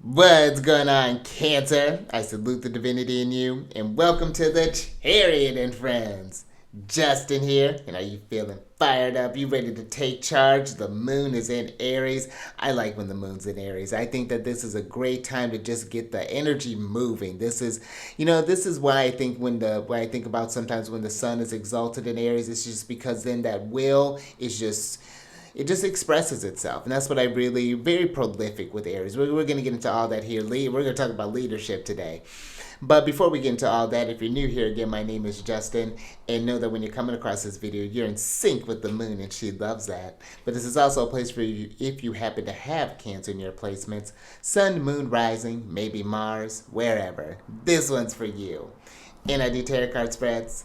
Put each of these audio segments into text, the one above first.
What's going on, Cancer? I salute the divinity in you, and welcome to the Chariot Friends. Justin here, and are you feeling fired up? You ready to take charge? The moon is in Aries. I like when the moon's in Aries. I think that this is a great time to just get the energy moving. This is why I think why I think about sometimes when the sun is exalted in Aries, it's just because then that will is just it just expresses itself. And that's what I really, very prolific with Aries. We're going to get into all that here. We're going to talk about leadership today. But before we get into all that, if you're new here, again, my name is Justin. And know that when you're coming across this video, you're in sync with the moon, and she loves that. But this is also a place for you if you happen to have Cancer in your placements. Sun, moon, rising, maybe Mars, wherever. This one's for you. And I do tarot card spreads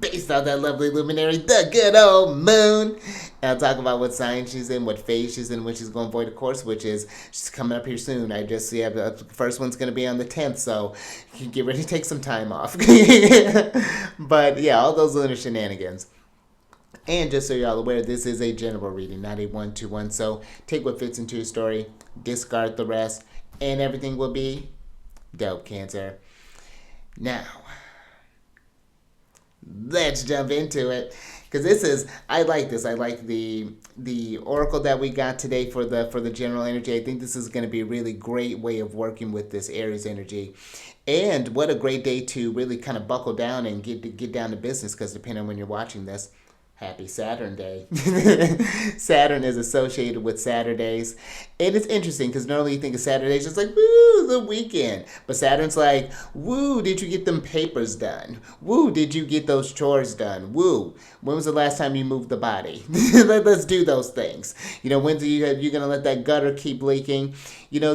based on that lovely luminary, the good old moon. And I'll talk about what sign she's in, what phase she's in, when she's going void of course, which is she's coming up here soon. The first one's going to be on the 10th, so you can get ready to take some time off. But yeah, all those lunar shenanigans. And just so you're all aware, this is a general reading, not a one-to-one. So take what fits into your story, discard the rest, and everything will be dope, Cancer. Now, let's jump into it, because I like this. I like the oracle that we got today for the general energy. I think this is going to be a really great way of working with this Aries energy. And what a great day to really kind of buckle down and get down to business, because depending on when you're watching this, happy Saturn Day. Saturn is associated with Saturdays. And it's interesting because normally you think of Saturdays just like, woo, the weekend. But Saturn's like, woo, did you get them papers done? Woo, did you get those chores done? Woo, when was the last time you moved the body? Let's do those things. When's you're going to let that gutter keep leaking?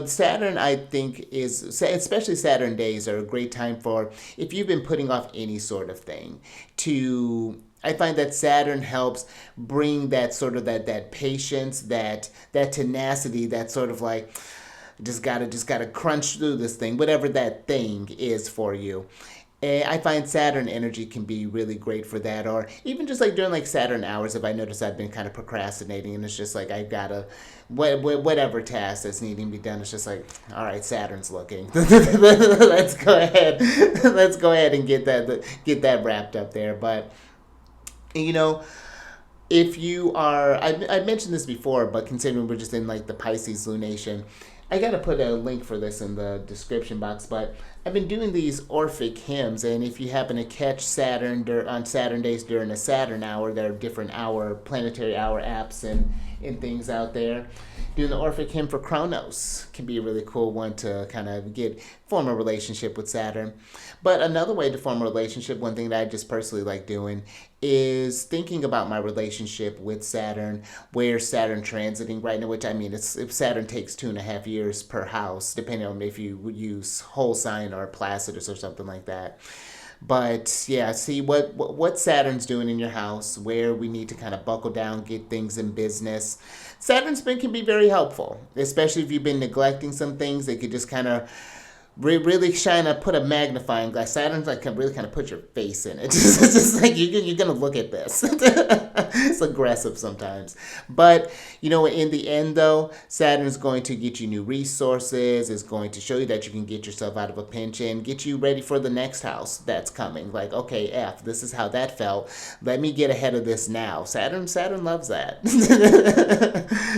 Saturn, I think, especially Saturn days are a great time for, if you've been putting off any sort of thing, I find that Saturn helps bring that sort of that patience, that tenacity, that sort of like just gotta crunch through this thing, whatever that thing is for you. And I find Saturn energy can be really great for that, or even just like during like Saturn hours. If I notice I've been kind of procrastinating, and it's just like I've gotta whatever task that's needing to be done, it's just like, all right, Saturn's looking. let's go ahead, let's go ahead and get that wrapped up there, but. You know, if you are, I mentioned this before, but considering we're just in like the Pisces lunation, I gotta put a link for this in the description box. But I've been doing these Orphic hymns, and if you happen to catch Saturn on Saturn days during a Saturn hour, there are different planetary hour apps and things out there. Doing the Orphic hymn for Kronos can be a really cool one to kind of form a relationship with Saturn. But another way to form a relationship, one thing that I just personally like doing, is thinking about my relationship with Saturn, where Saturn transiting right now, which I mean, if Saturn takes 2.5 years per house, depending on if you use whole sign or Placidus or something like that. But yeah, see what Saturn's doing in your house, where we need to kind of buckle down, get things in business. Saturn spin can be very helpful, especially if you've been neglecting some things. They could just kind of really put a magnifying glass. Saturn's like can really kind of put your face in it. It's just like you're gonna look at this. It's aggressive sometimes, but in the end though, Saturn is going to get you new resources. Is going to show you that you can get yourself out of a pinch and get you ready for the next house that's coming. Like, okay, this is how that felt. Let me get ahead of this now. Saturn loves that.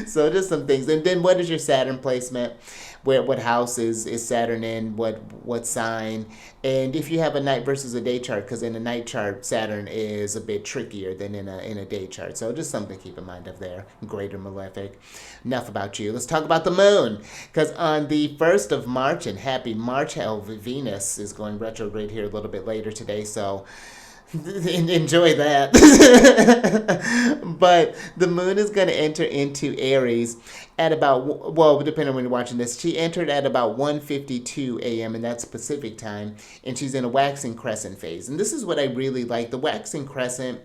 So just some things. And then what is your Saturn placement? What house is Saturn in? What sign? And if you have a night versus a day chart, because in a night chart Saturn is a bit trickier than in a day chart. So just something to keep in mind of there. Greater malefic. Enough about you. Let's talk about the moon. Because on the 1st of March, and happy March, Venus is going retrograde here a little bit later today. So enjoy that. But the moon is going to enter into Aries at about, well, depending on when you're watching this, she entered at about 1:52 a.m. and that's Pacific time, and she's in a waxing crescent phase. And this is what I really like. The waxing crescent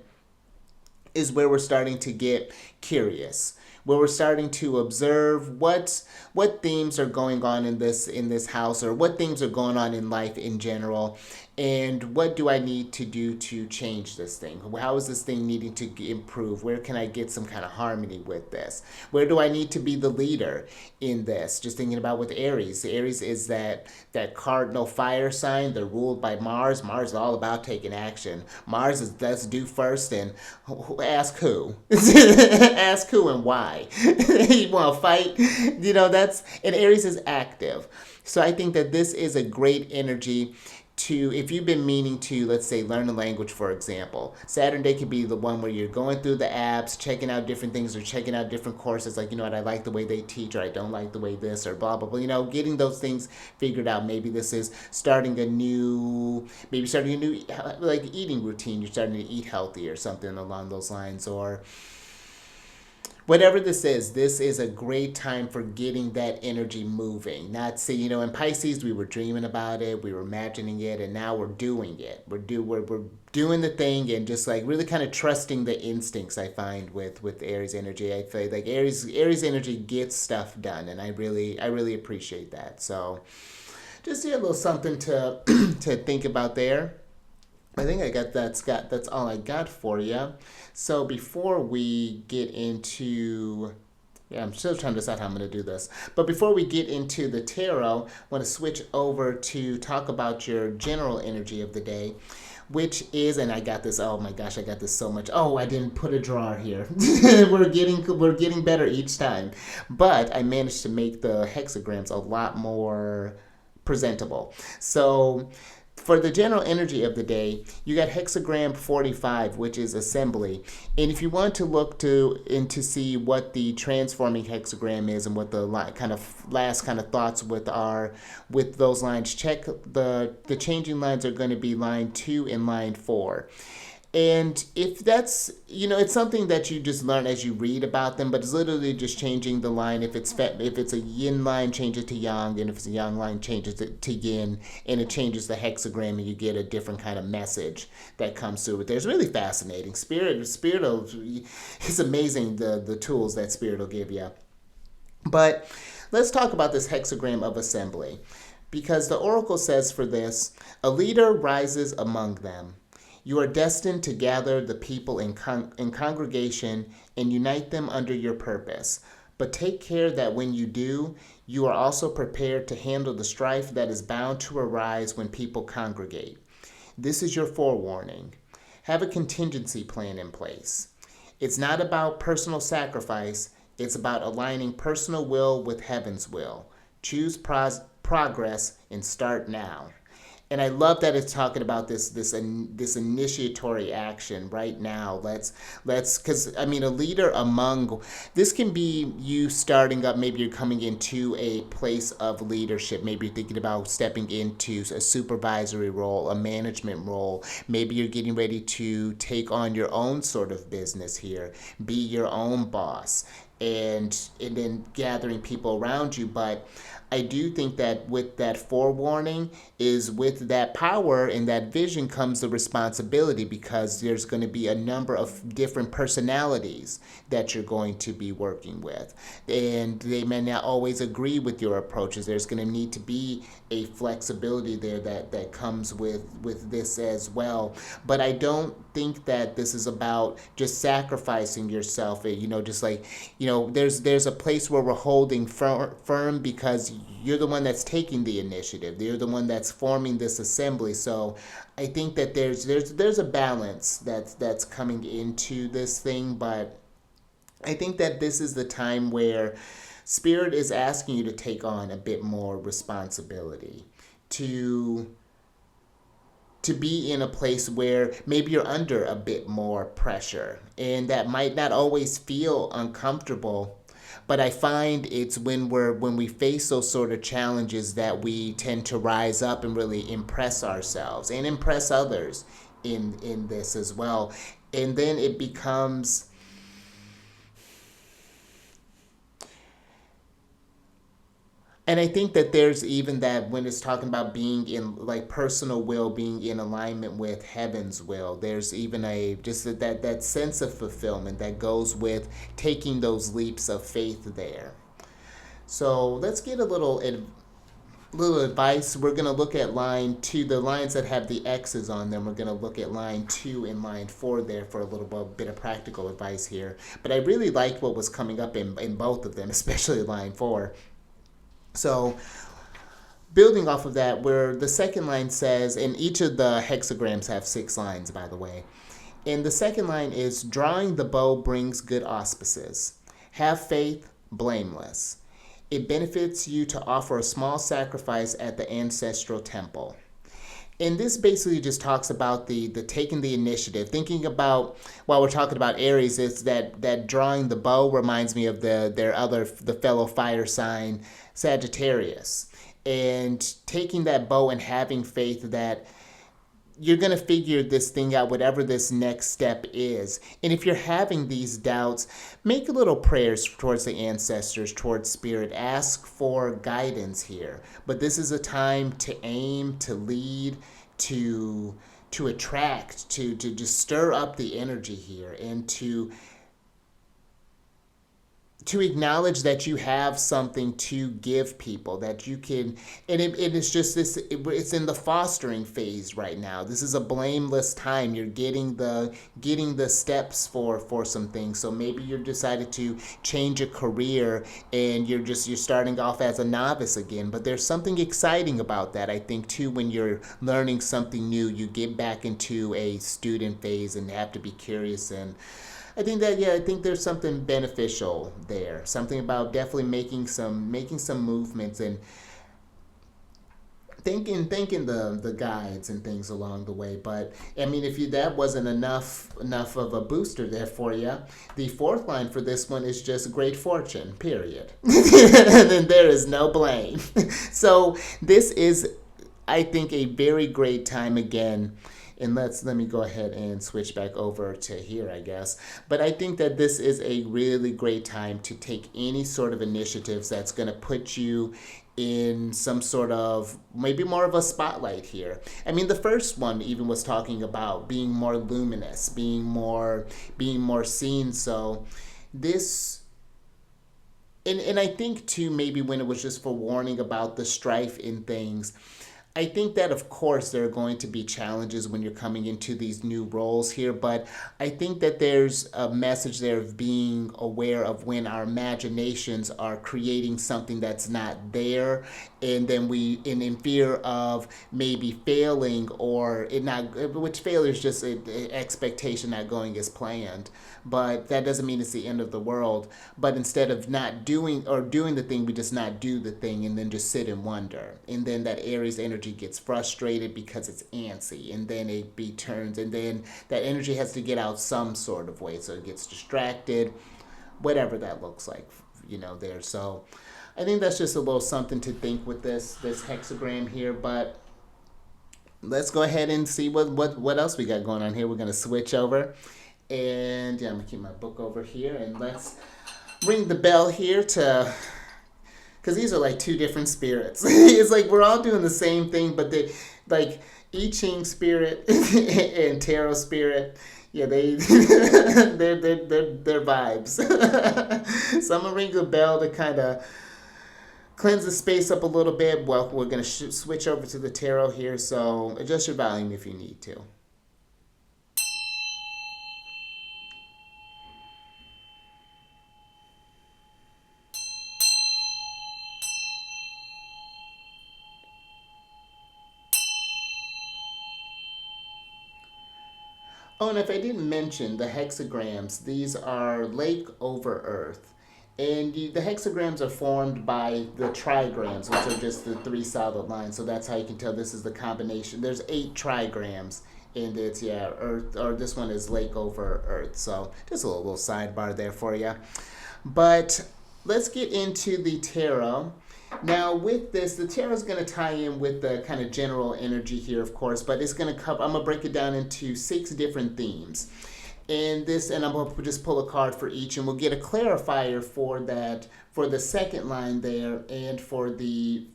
is where we're starting to get curious. where we're starting to observe what themes are going on in this house, or what themes are going on in life in general, and what do I need to do to change this thing? How is this thing needing to improve? Where can I get some kind of harmony with this? Where do I need to be the leader in this? Just thinking about with Aries. Aries is that cardinal fire sign. They're ruled by Mars. Mars is all about taking action. Mars is let's do first, and ask who, ask who and why. You want to fight? And Aries is active. So I think that this is a great energy to, if you've been meaning to, let's say, learn a language, for example. Saturn Day could be the one where you're going through the apps, checking out different things, or checking out different courses, like, what, I like the way they teach, or I don't like the way this, or blah, blah, blah. Getting those things figured out. Maybe this is starting a new, like, eating routine. You're starting to eat healthy or something along those lines, or whatever this is a great time for getting that energy moving. Not say, in Pisces, we were dreaming about it, we were imagining it, and now we're doing it. We're doing the thing, and just like really kind of trusting the instincts. I find with Aries energy, I feel like Aries energy gets stuff done, and I really appreciate that. So just a little something to to think about there. I think that's all I got for you. So before we get into, yeah, I'm still trying to decide how I'm going to do this. But before we get into the tarot, I want to switch over to talk about your general energy of the day, which is, and I got this. Oh my gosh, I got this so much. Oh, I didn't put a drawer here. we're getting better each time, but I managed to make the hexagrams a lot more presentable. So for the general energy of the day, you got hexagram 45, which is assembly. And if you want to look to see what the transforming hexagram is, and what the last kind of thoughts with those lines, check the changing lines are going to be line 2 and line 4. And if that's, it's something that you just learn as you read about them, but it's literally just changing the line. If it's a yin line, change it to yang, and if it's a yang line, changes it to yin, and it changes the hexagram, and you get a different kind of message that comes through it. It's really fascinating. It's amazing the tools that Spirit will give you. But let's talk about this hexagram of assembly, because the oracle says for this, a leader rises among them. You are destined to gather the people in congregation and unite them under your purpose. But take care that when you do, you are also prepared to handle the strife that is bound to arise when people congregate. This is your forewarning. Have a contingency plan in place. It's not about personal sacrifice. It's about aligning personal will with heaven's will. Choose progress and start now. And I love that it's talking about this initiatory action right now. Because a leader among, this can be you starting up. Maybe you're coming into a place of leadership. Maybe you're thinking about stepping into a supervisory role, a management role. Maybe you're getting ready to take on your own sort of business here, be your own boss, and then gathering people around you. But I do think that with that forewarning is with that power and that vision comes the responsibility, because there's going to be a number of different personalities that you're going to be working with. And they may not always agree with your approaches. There's going to need to be a flexibility there that comes with this as well. But I don't think that this is about just sacrificing yourself. Just like, there's a place where we're holding firm because you're the one that's taking the initiative. You're the one that's forming this assembly. So I think that there's a balance that's coming into this thing. But I think that this is the time where Spirit is asking you to take on a bit more responsibility, to be in a place where maybe you're under a bit more pressure, and that might not always feel uncomfortable. But I find it's when we face those sort of challenges that we tend to rise up and really impress ourselves and impress others in this as well. And then it becomes, And I think that there's even that when it's talking about being in like personal will, being in alignment with heaven's will, there's even a just that sense of fulfillment that goes with taking those leaps of faith there. So let's get a little advice. We're going to look at line 2, the lines that have the X's on them. We're going to look at line 2 and line 4 there for a little bit of practical advice here. But I really liked what was coming up in both of them, especially line 4. So building off of that, where the second line says, and each of the hexagrams have 6 lines, by the way. And the second line is, drawing the bow brings good auspices. Have faith, blameless. It benefits you to offer a small sacrifice at the ancestral temple. And this basically just talks about the taking the initiative. Thinking about, while we're talking about Aries, is that drawing the bow reminds me of the fellow fire sign Sagittarius. And taking that bow and having faith that you're going to figure this thing out, whatever this next step is. And if you're having these doubts, make a little prayers towards the ancestors, towards spirit. Ask for guidance here. But this is a time to aim, to lead, to attract, to just stir up the energy here, and to acknowledge that you have something to give people, that you can, and it is just this, it's in the fostering phase right now. This is a blameless time. You're getting the steps for some things. So maybe you decided to change a career and you're starting off as a novice again, but there's something exciting about that. I think too, when you're learning something new, you get back into a student phase and have to be curious. And I think there's something beneficial there. Something about definitely making some movements and thanking the guides and things along the way. But I mean, if that wasn't enough of a booster there for you, the fourth line for this one is just great fortune, period. And then there is no blame. So this is, I think, a very great time again. And let me go ahead and switch back over to here, I guess. But I think that this is a really great time to take any sort of initiatives that's going to put you in some sort of, maybe more of a spotlight here. I mean, the first one even was talking about being more luminous, being more seen. So this, and I think too, maybe when it was just for warning about the strife in things, I think that, of course, there are going to be challenges when you're coming into these new roles here, but I think that there's a message there of being aware of when our imaginations are creating something that's not there, and then in fear of maybe failing, or it not, which failure is just an expectation not going as planned. But that doesn't mean it's the end of the world. But instead of not doing the thing, we just not do the thing and then just sit and wonder. And then that Aries energy gets frustrated because it's antsy. And then it turns, and then that energy has to get out some sort of way. So it gets distracted, whatever that looks like, there. So I think that's just a little something to think with this hexagram here. But let's go ahead and see what else we got going on here. We're going to switch over. And I'm going to keep my book over here, and let's ring the bell here because these are like two different spirits. It's like we're all doing the same thing, but they, like Ching spirit and tarot spirit, yeah, they're vibes. So I'm going to ring the bell to kind of cleanse the space up a little bit. Well, we're going to switch over to the tarot here, so adjust your volume if you need to. Oh, and if I didn't mention the hexagrams, these are lake over earth. And the hexagrams are formed by the trigrams, which are just the 3 solid lines. So that's how you can tell this is the combination. There's 8 trigrams, and it's, earth, or this one is lake over earth. So just a little sidebar there for you. But let's get into the tarot. Now, with this, the tarot is going to tie in with the kind of general energy here, of course, but it's going to cover, I'm going to break it down into 6 different themes. And I'm going to just pull a card for each, and we'll get a clarifier for that, for the second line there, and for the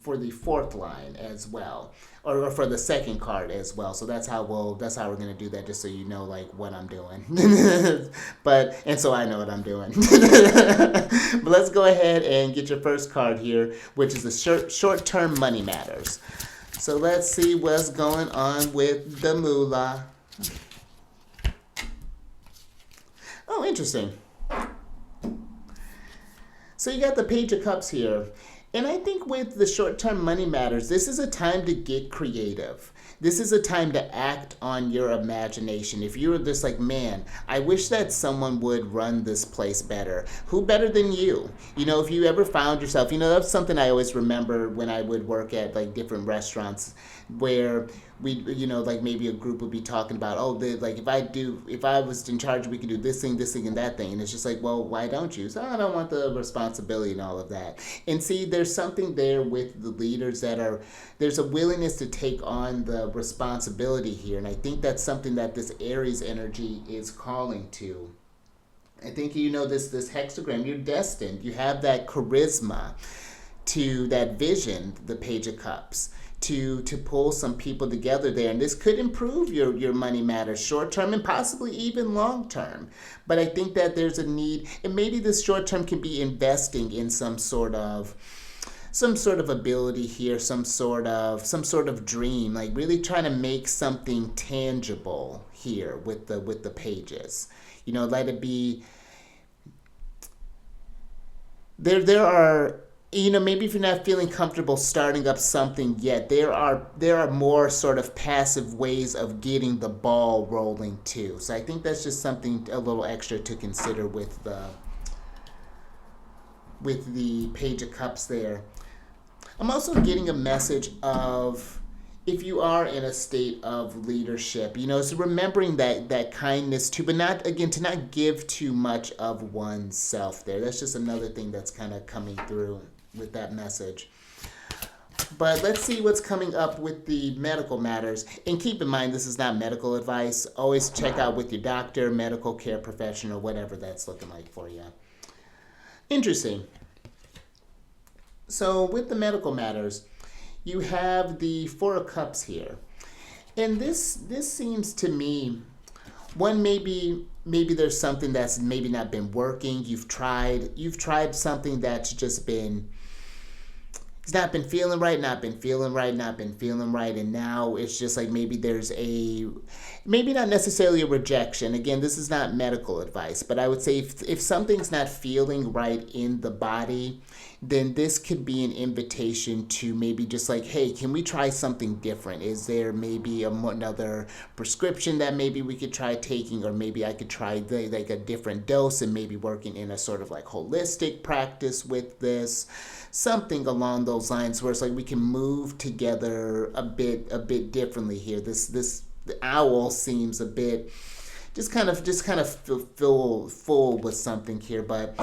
fourth line as well, or for the second card as well. So that's how we're going to do that, just so you know like what I'm doing. And so I know what I'm doing. But let's go ahead and get your first card here, which is the short-term money matters. So let's see what's going on with the moolah. Oh, interesting. So you got the Page of Cups here. And I think with the short-term money matters, this is a time to get creative. This is a time to act on your imagination. If you're just like, man, I wish that someone would run this place better. Who better than you? You know, if you ever found yourself, you know, that's something I always remember when I would work at like different restaurants where we, you know, like maybe a group would be talking about, oh, like if I was in charge, we could do this thing, and that thing. And it's just like, well, why don't you? So I don't want the responsibility and all of that. And see, there's something there with the leaders there's a willingness to take on the responsibility here. And I think that's something that this Aries energy is calling to. I think, you know, this hexagram, you're destined. You have that charisma to that vision, the Page of Cups, to pull some people together there. And this could improve your money matters short term and possibly even long term. But I think that there's a need, and maybe this short term can be investing in some sort of ability here, some sort of dream, like really trying to make something tangible here with the pages. You know, let it be there are, you know, maybe if you're not feeling comfortable starting up something yet, there are more sort of passive ways of getting the ball rolling too. So I think that's just something a little extra to consider with the Page of Cups there. I'm also getting a message of, if you are in a state of leadership, you know, so remembering that kindness too, but to not give too much of oneself there. That's just another thing that's kind of coming through with that message. But let's see what's coming up with the medical matters. And keep in mind, this is not medical advice. Always check out with your doctor, medical care professional, whatever that's looking like for you. Interesting. So with the medical matters, you have the Four of Cups here. And this seems to me, one, maybe there's something that's maybe not been working. You've tried something that's just been, it's not been feeling right, and now it's just like maybe there's maybe not necessarily a rejection. Again, this is not medical advice, but I would say if something's not feeling right in the body, then this could be an invitation to maybe just like, hey, can we try something different? Is there maybe another prescription that maybe we could try taking, or maybe I could try like a different dose and maybe working in a sort of like holistic practice with this, something along those lines where it's like we can move together a bit differently here. The owl seems a bit just kind of full with something here, but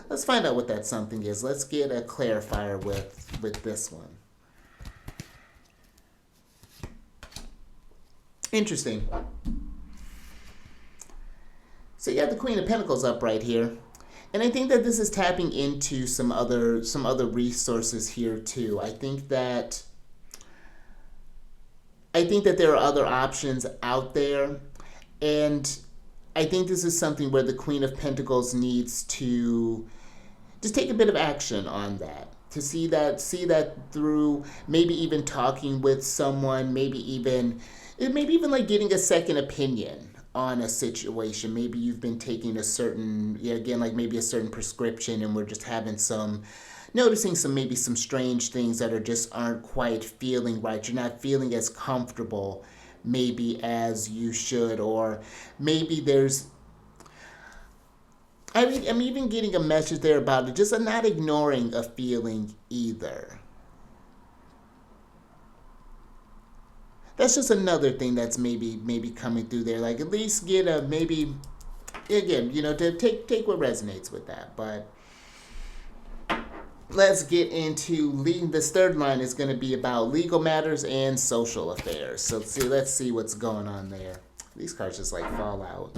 let's find out what that something is. Let's get a clarifier with this one. Interesting. So you got the Queen of Pentacles up right here. And I think that this is tapping into some other resources here too. I think that there are other options out there, and I think this is something where the Queen of Pentacles needs to just take a bit of action on that, to see that through, maybe even talking with someone, maybe even like getting a second opinion on a situation. Maybe you've been taking a certain, like maybe a certain prescription, and we're just noticing some strange things that aren't quite feeling right. You're not feeling as comfortable maybe as you should, or maybe I'm even getting a message there about it, just not ignoring a feeling either. That's just another thing that's maybe coming through there. Like, at least get a, maybe, again, to take what resonates with that. But let's get into this third line is going to be about legal matters and social affairs. So let's see what's going on there. These cards just like fall out.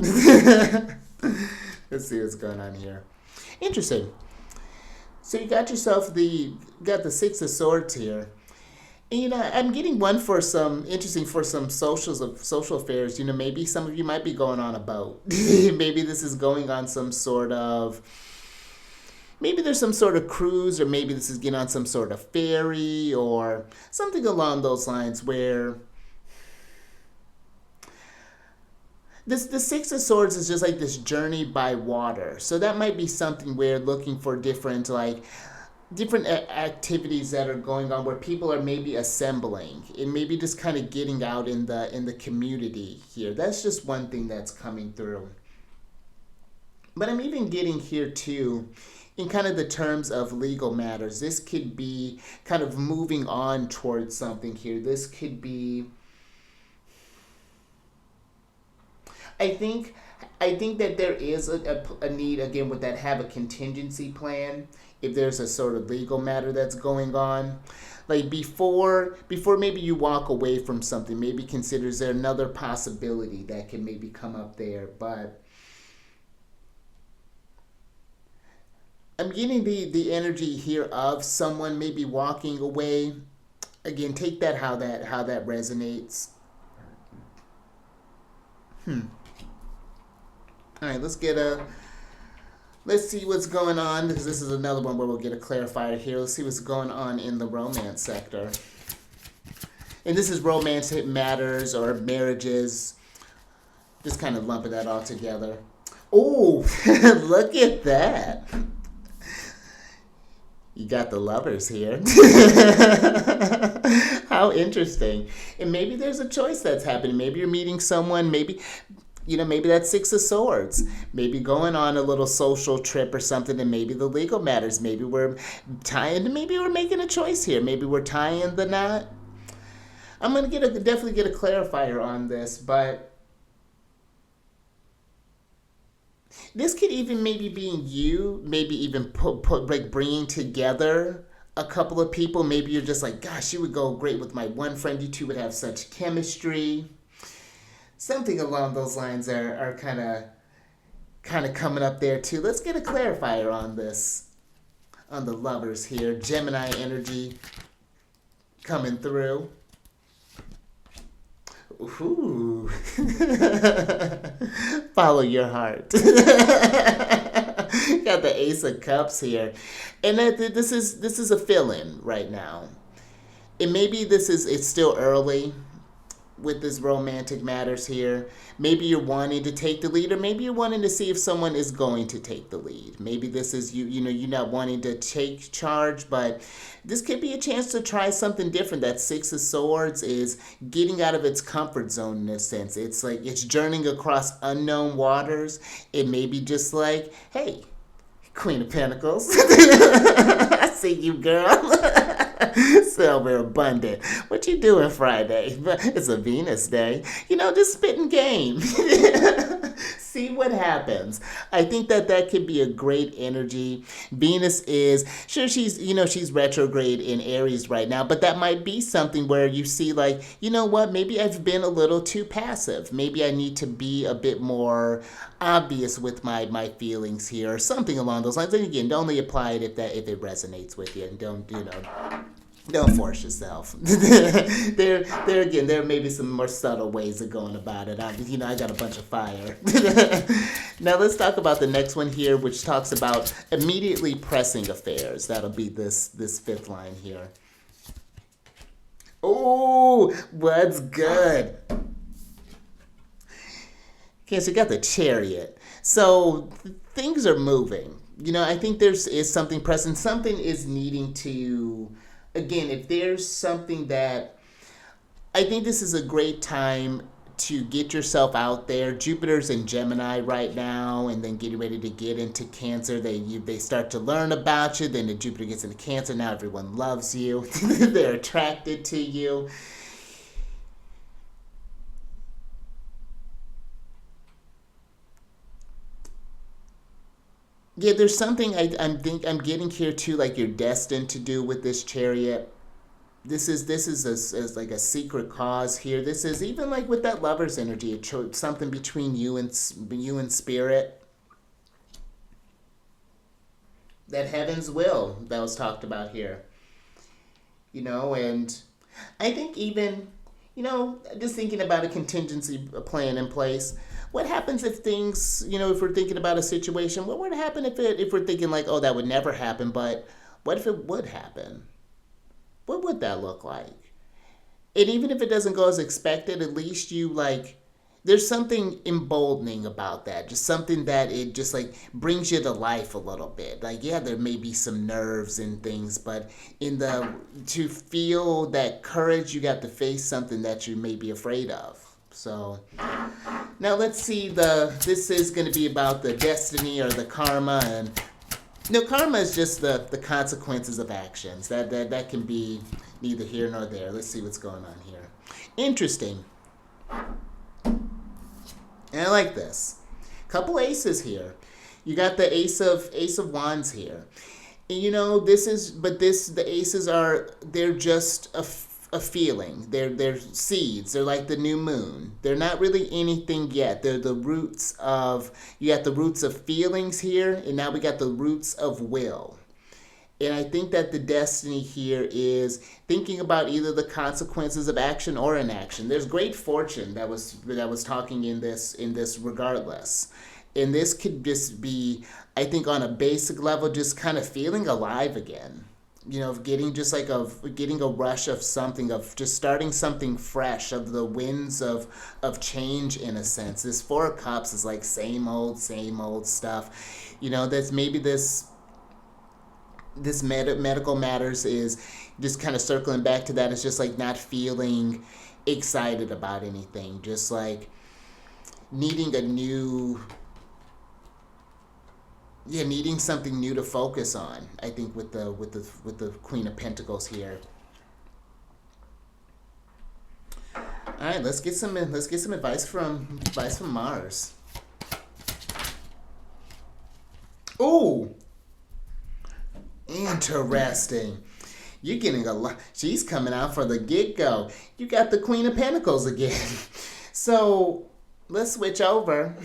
Let's see what's going on here. Interesting. So you got yourself got the Six of Swords here. And, I'm getting one for some interesting for some social affairs. Maybe some of you might be going on a boat. Maybe this is going on maybe there's some sort of cruise, or maybe this is getting on some sort of ferry or something along those lines where the Six of Swords is just like this journey by water. So that might be something where looking for different activities that are going on where people are maybe assembling and maybe just kind of getting out in the community here. That's just one thing that's coming through. But I'm even getting here too, in kind of the terms of legal matters. This could be kind of moving on towards something here. This could be, I think that there is a need, again, with that, have a contingency plan if there's a sort of legal matter that's going on. Like before maybe you walk away from something, maybe consider, is there another possibility that can maybe come up there. But I'm getting the energy here of someone maybe walking away. Again, take that how that resonates. All right, let's see what's going on, because this is another one where we'll get a clarifier here. Let's see what's going on in the romance sector. And this is romantic matters or marriages. Just kind of lumping that all together. Oh, look at that. You got the lovers here. How interesting. And maybe there's a choice that's happening. Maybe you're meeting someone, maybe that's Six of Swords. Maybe going on a little social trip or something, and maybe the legal matters. Maybe we're making a choice here. Maybe we're tying the knot. I'm going to definitely get a clarifier on this, but this could even maybe being you, maybe even like bringing together a couple of people. Maybe you're just like, gosh, you would go great with my one friend. You two would have such chemistry. Something along those lines are kind of coming up there too. Let's get a clarifier on this, on the lovers here. Gemini energy coming through. Ooh. Follow your heart. Got the Ace of Cups here. And this is a fill-in right now. And maybe it's still early with this romantic matters here. Maybe you're wanting to take the lead, or maybe you're wanting to see if someone is going to take the lead. Maybe this is you're not wanting to take charge, but this could be a chance to try something different. That Six of Swords is getting out of its comfort zone in a sense. It's like it's journeying across unknown waters. It may be just like, hey, Queen of Pentacles. I see you, girl. Silver abundant. What you doing Friday? It's a Venus day. Just spitting game. See what happens. I think that could be a great energy. Venus is, sure, she's retrograde in Aries right now, but that might be something where you see like, you know what, maybe I've been a little too passive. Maybe I need to be a bit more obvious with my feelings here, or something along those lines. And again, only apply it if it resonates with you, and don't force yourself. There may be some more subtle ways of going about it. I got a bunch of fire. Now let's talk about the next one here, which talks about immediately pressing affairs. That'll be this fifth line here. Oh, what's good? Okay, so you got the Chariot. So things are moving. I think is something pressing. Something is needing to, again, if there's something that, I think this is a great time to get yourself out there. Jupiter's in Gemini right now, and then getting ready to get into Cancer. They start to learn about you. Then the Jupiter gets into Cancer. Now everyone loves you. They're attracted to you. Yeah, there's something I'm getting here too, like you're destined to do with this Chariot. This is like a secret cause here. This is even like with that Lover's energy. It showed something between you and spirit. That heaven's will that was talked about here. And I think even, just thinking about a contingency plan in place. What happens if things, if we're thinking about a situation, what would happen if we're thinking like, oh, that would never happen, but what if it would happen? What would that look like? And even if it doesn't go as expected, at least you like there's something emboldening about that. Just something that it just like brings you to life a little bit. Like, yeah, there may be some nerves and things, but to feel that courage, you got to face something that you may be afraid of. So now let's see this is going to be about the destiny or the karma. And no, karma is just the consequences of actions. That can be neither here nor there. Let's see what's going on here. Interesting. And I like this. Couple aces here. You got the ace of wands here. And the aces they're just a feeling. They're seeds. They're like the new moon. They're not really anything yet. They're the roots you got the roots of feelings here, and now we got the roots of will. And I think that the destiny here is thinking about either the consequences of action or inaction. There's great fortune that was talking in this regardless. And this could just be, I think, on a basic level, just kind of feeling alive again. Getting a rush of something, of just starting something fresh, of the winds of change in a sense. This Four of Cups is like same old stuff. That's maybe this medical matters is just kind of circling back to that. It's just like not feeling excited about anything, just like needing needing something new to focus on. I think with the Queen of Pentacles here. All right, let's get some advice from Mars. Ooh. Interesting. You're getting a lot. She's coming out for the get-go. You got the Queen of Pentacles again. So let's switch over.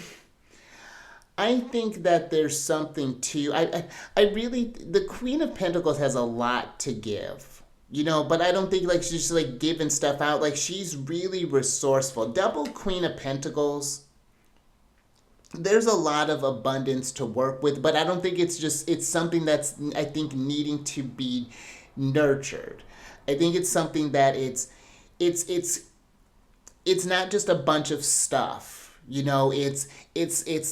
I think that there's something to the Queen of Pentacles has a lot to give. But I don't think like she's just like giving stuff out. Like, she's really resourceful. Double Queen of Pentacles, there's a lot of abundance to work with, but I don't think it's something that's, I think, needing to be nurtured. I think it's something that it's not just a bunch of stuff. It's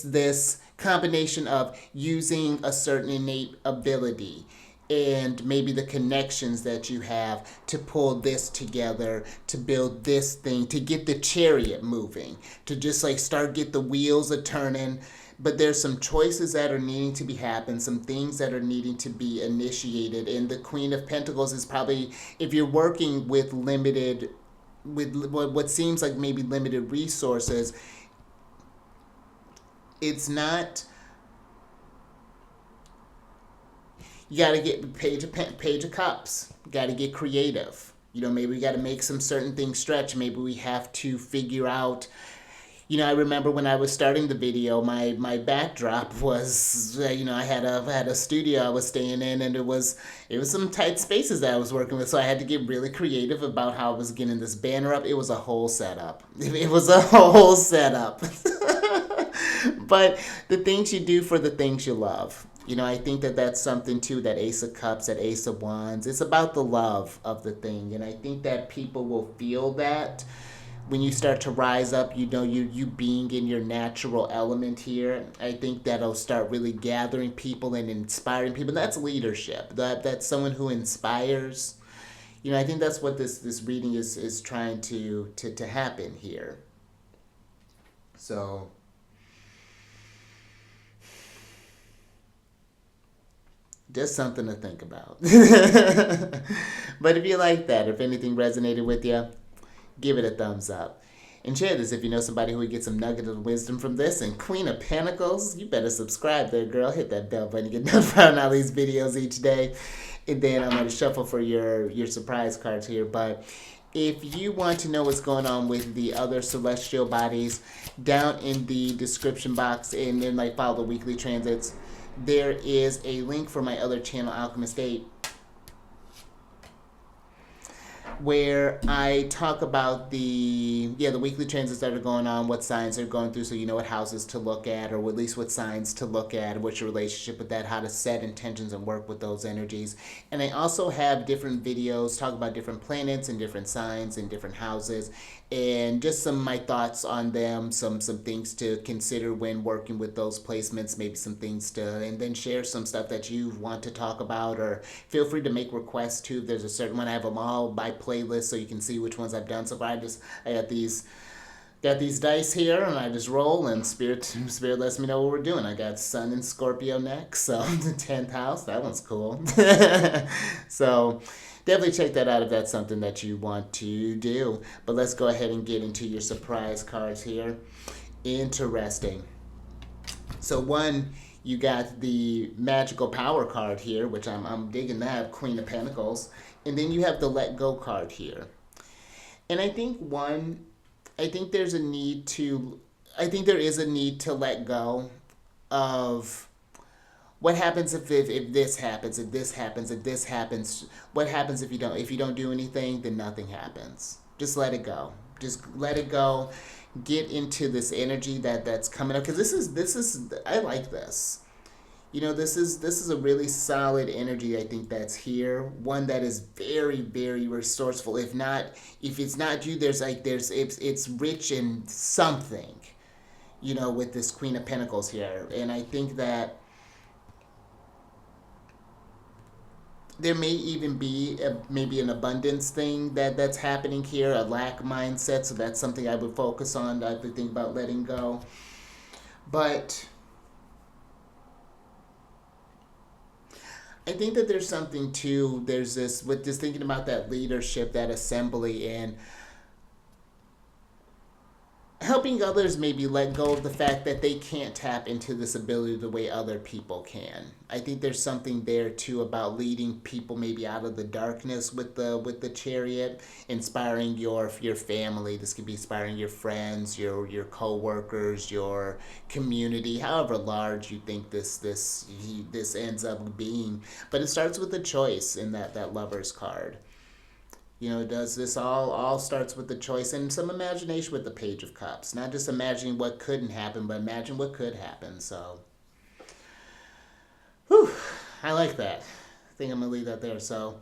this combination of using a certain innate ability and maybe the connections that you have to pull this together, to build this thing, to get the chariot moving, to just like get the wheels a turning. But there's some choices that are needing to be happen, some things that are needing to be initiated. And the Queen of Pentacles is probably, if you're working with what seems like maybe limited resources, it's not. You got to get page of cups. Got to get creative. Maybe we got to make some certain things stretch. Maybe we have to figure out. I remember when I was starting the video, my backdrop was, I had a studio I was staying in, and it was some tight spaces that I was working with, so I had to get really creative about how I was getting this banner up. It was a whole setup. But the things you do for the things you love. I think that that's something too, that Ace of Cups, that Ace of Wands. It's about the love of the thing. And I think that people will feel that when you start to rise up, you being in your natural element here. I think that'll start really gathering people and inspiring people. That's leadership. That's someone who inspires. I think that's what this reading is trying to happen here. So just something to think about. But if you like that, if anything resonated with you, give it a thumbs up. And share this if you know somebody who would get some nugget of wisdom from this. And Queen of Pentacles, you better subscribe there, girl. Hit that bell button to get notified on all these videos each day. And then I'm going to shuffle for your surprise cards here. But if you want to know what's going on with the other celestial bodies, down in the description box and then like follow the weekly transits, there is a link for my other channel, Alchemist 8, where I talk about the weekly transits that are going on, what signs they're going through, so you know what houses to look at, or at least what signs to look at, what's your relationship with that, how to set intentions and work with those energies. And I also have different videos talk about different planets and different signs and different houses, and just some of my thoughts on them, some things to consider when working with those placements, maybe some things to, and then share some stuff that you want to talk about, or feel free to make requests too. If there's a certain one, I have them all by playlist so you can see which ones I've done so far. I got these dice here, and I just roll, and spirit lets me know what we're doing. I got Sun and Scorpio next, so the 10th house, that one's cool. So definitely check that out if that's something that you want to do. But let's go ahead and get into your surprise cards here. Interesting. So one, you got the magical power card here, which I'm digging that, Queen of Pentacles. And then you have the let go card here. And I think there is a need to let go of what happens if this happens, if this happens, if this happens. What happens if you don't do anything, then nothing happens. Just let it go. Just let it go. Get into this energy that's coming up, because this is I like this. This is a really solid energy, I think, that's here. One that is very, very resourceful. If it's not you, it's rich in something, with this Queen of Pentacles here. And I think that there may even be maybe an abundance thing that's happening here, a lack mindset. So that's something I would focus on. I would think about letting go. But I think that there's something too, there's this, with just thinking about that leadership, that assembly, and helping others maybe let go of the fact that they can't tap into this ability the way other people can. I think there's something there too about leading people maybe out of the darkness with the Chariot, inspiring your family. This could be inspiring your friends, your co-workers, your community, however large you think this ends up being. But it starts with a choice in that Lover's card. Does this all starts with the choice and some imagination with the Page of Cups. Not just imagining what couldn't happen, but imagine what could happen. So, whew, I like that. I think I'm going to leave that there. So,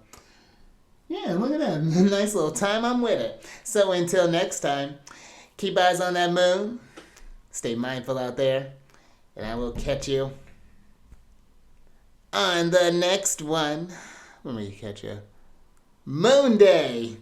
yeah, look at that. Nice little time. I'm with it. So, until next time, keep eyes on that moon. Stay mindful out there. And I will catch you on the next one. When will you catch you? Moon Day.